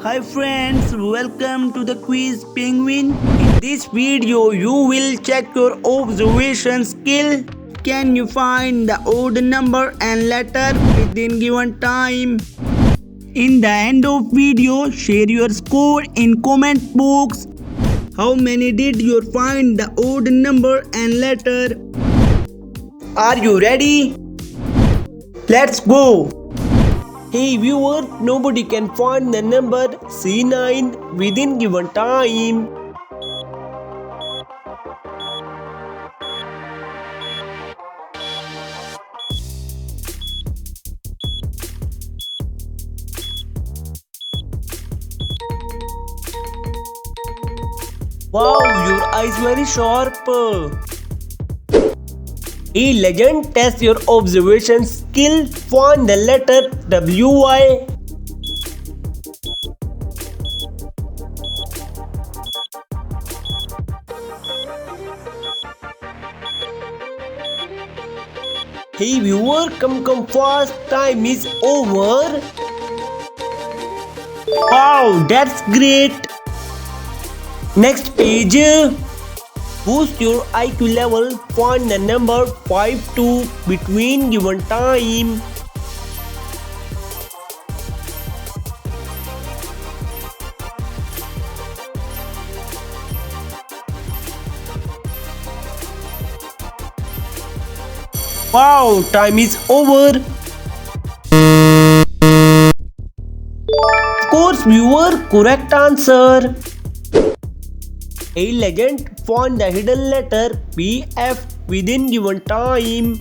Hi friends, welcome to the quiz penguin. In this video, you will check your observation skill. Can you find the odd number and letter within given time? In the end of video, share your score in comment box. How many did you find the odd number and letter? Are you ready? Let's go! Hey viewer, nobody can find the number C9 within given time. Wow, your eyes very sharp. Hey legend, test your observation skill. Find the letter WY. Hey viewer, come fast, time is over. Wow, that's great. Next page. Boost your IQ level, find the number 52 between given time. Wow, time is over. Of course, viewer, correct answer. A legend found the hidden letter PF within given time.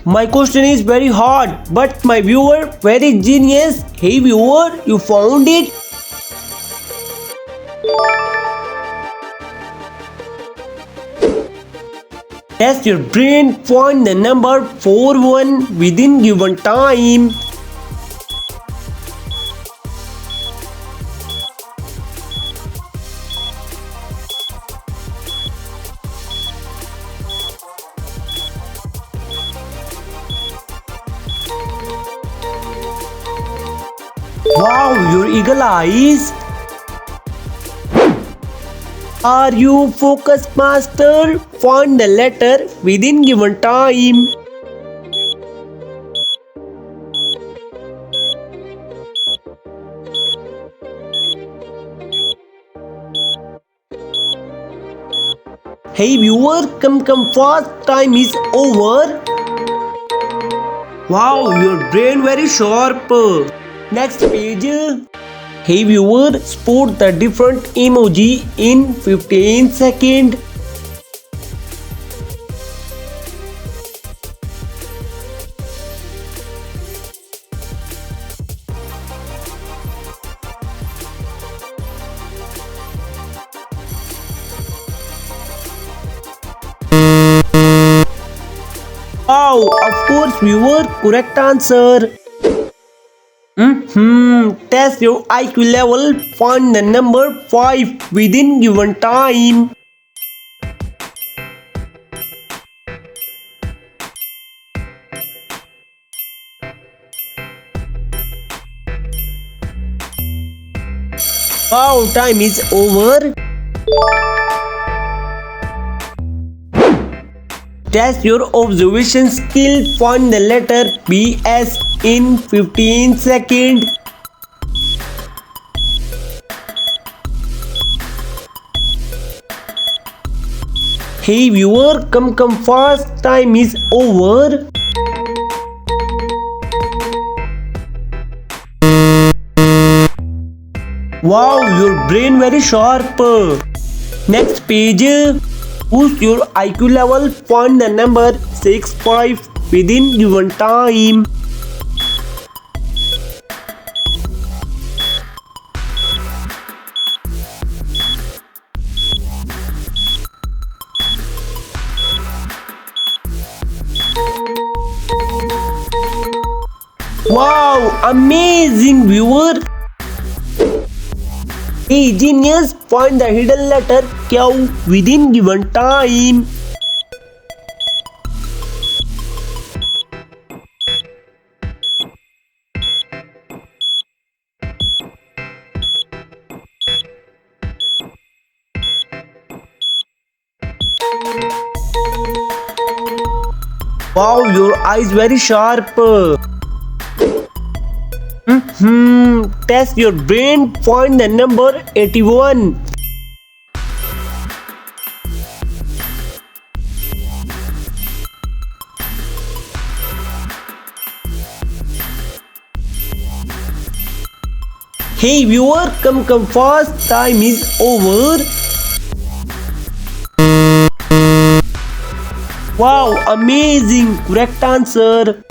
My question is very hard, but my viewer very genius. Hey viewer, you found it? Test your brain, find the number 41 within given time. Wow, your eagle eyes. Are you focus master? Find the letter within given time. Hey viewer, come fast, time is over. Wow, your brain very sharp. Next page. Hey viewer, spot the different emoji in 15 seconds. Wow, of course viewer, correct answer. Test your IQ level, find the number 5 within given time. Wow, time is over. Test your observation skill, find the letter PS in 15 seconds. Hey viewer, come fast, time is over. Wow, your brain very sharp. Next page. Boost your IQ level, find the number 65 within given time. Wow, amazing viewer. Hey genius, find the hidden letter Q within given time. Wow, your eyes very sharp. Test your brain. Find the number 81. Hey viewer, come fast. Time is over. Wow, amazing. Correct answer.